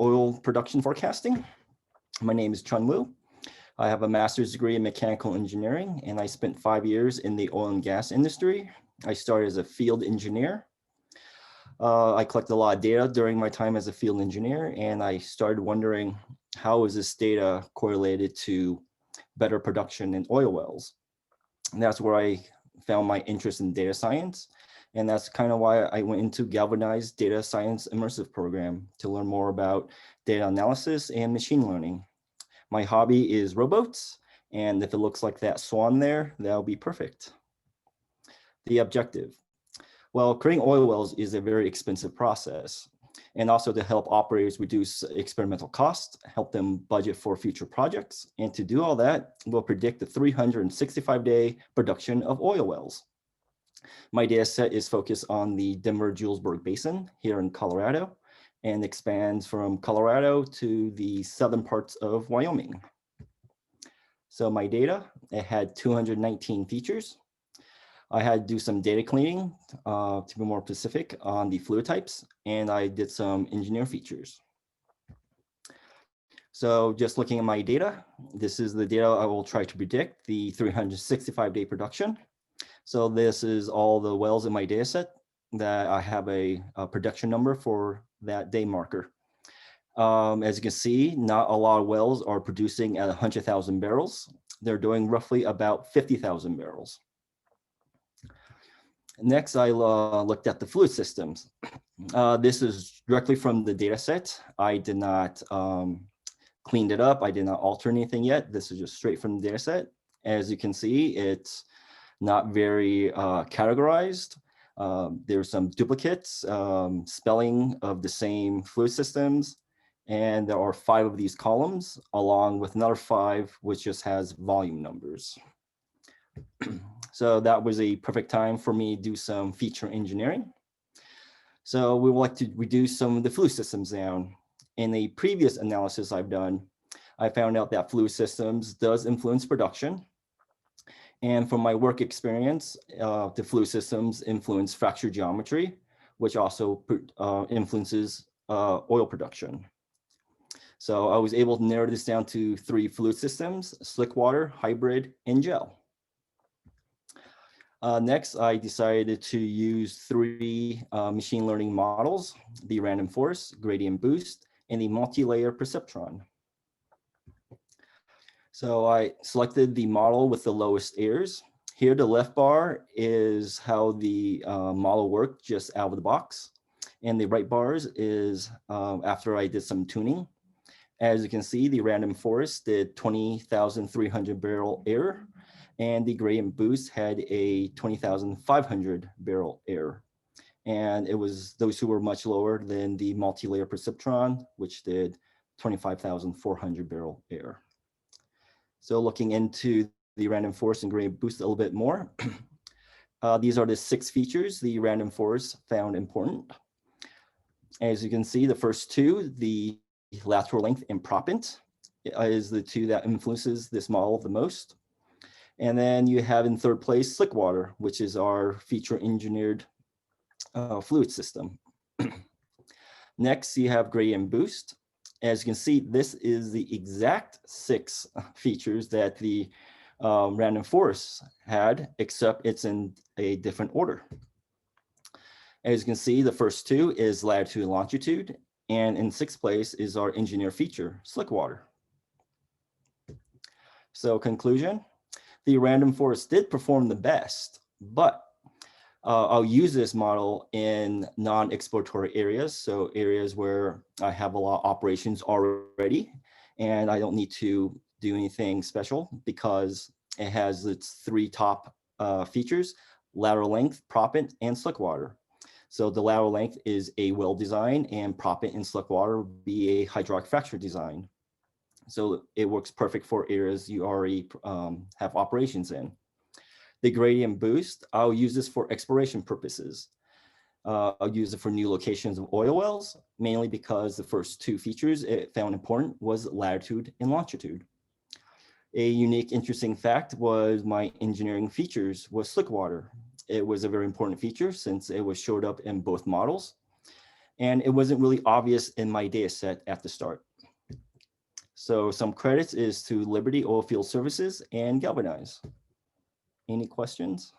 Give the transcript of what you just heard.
oil production forecasting. My name is Chun Wu. I have a master's degree in mechanical engineering, and I spent 5 years in the oil and gas industry. I started as a field engineer. I collected a lot of data during my time as a field engineer, and I started wondering, how is this data correlated to better production in oil wells? And that's where I found my interest in data science. And that's kind of why I went into Galvanized Data Science Immersive Program to learn more about data analysis and machine learning. My hobby is rowboats, and if it looks like that swan there, that'll be perfect. The objective. Well, creating oil wells is a very expensive process, and also to help operators reduce experimental costs, help them budget for future projects, and to do all that, we'll predict the 365-day production of oil wells. My data set is focused on the Denver-Julesburg Basin here in Colorado and expands from Colorado to the southern parts of Wyoming. So my data, it had 219 features. I had to do some data cleaning to be more specific on the fluid types, and I did some engineer features. So just looking at my data, this is the data I will try to predict, the 365-day production. So this is all the wells in my data set that I have a production number for that day marker. As you can see, not a lot of wells are producing at 100,000 barrels. They're doing roughly about 50,000 barrels. Next, I looked at the fluid systems. This is directly from the data set. I did not clean it up. I did not alter anything yet. This is just straight from the data set. As you can see, it's not very categorized. There's some duplicates, spelling of the same fluid systems. And there are 5 of these columns, along with another 5, which just has volume numbers. So that was a perfect time for me to do some feature engineering. So we would like to reduce some of the fluid systems down. In a previous analysis I've done, I found out that fluid systems does influence production. And from my work experience, the fluid systems influence fracture geometry, which also influences oil production. So I was able to narrow this down to 3 fluid systems: slick water, hybrid, and gel. Next, I decided to use 3 machine learning models: the random forest, gradient boost, and the multi-layer perceptron. So I selected the model with the lowest errors. Here, the left bar is how the model worked just out of the box. And the right bars is after I did some tuning. As you can see, the random forest did 20,300 barrel error, and the gradient boost had a 20,500 barrel error. And it was those who were much lower than the multi-layer perceptron, which did 25,400 barrel error. So looking into the random forest and gradient boost a little bit more, these are the 6 features the random forest found important. As you can see, the first 2, the lateral length and proppant, is the 2 that influences this model the most. And then you have in 3rd place slick water, which is our feature engineered fluid system. Next, you have gradient boost. As you can see, this is the exact 6 features that the random forest had, except it's in a different order. As you can see, the first 2 is latitude and longitude, and in 6th place is our engineer feature, slick water. So conclusion, the random forest did perform the best, but I'll use this model in non-exploratory areas, so areas where I have a lot of operations already, and I don't need to do anything special because it has its 3 top features: lateral length, proppant, and slick water. So the lateral length is a well design, and proppant in slick water would be a hydraulic fracture design. So it works perfect for areas you already have operations in. The gradient boost, I'll use this for exploration purposes. I'll use it for new locations of oil wells, mainly because the first 2 features it found important was latitude and longitude. A unique, interesting fact was my engineering features was slick water. It was a very important feature since it was showed up in both models. and it wasn't really obvious in my data set at the start. So some credits is to Liberty Oilfield Services and Galvanize. Any questions?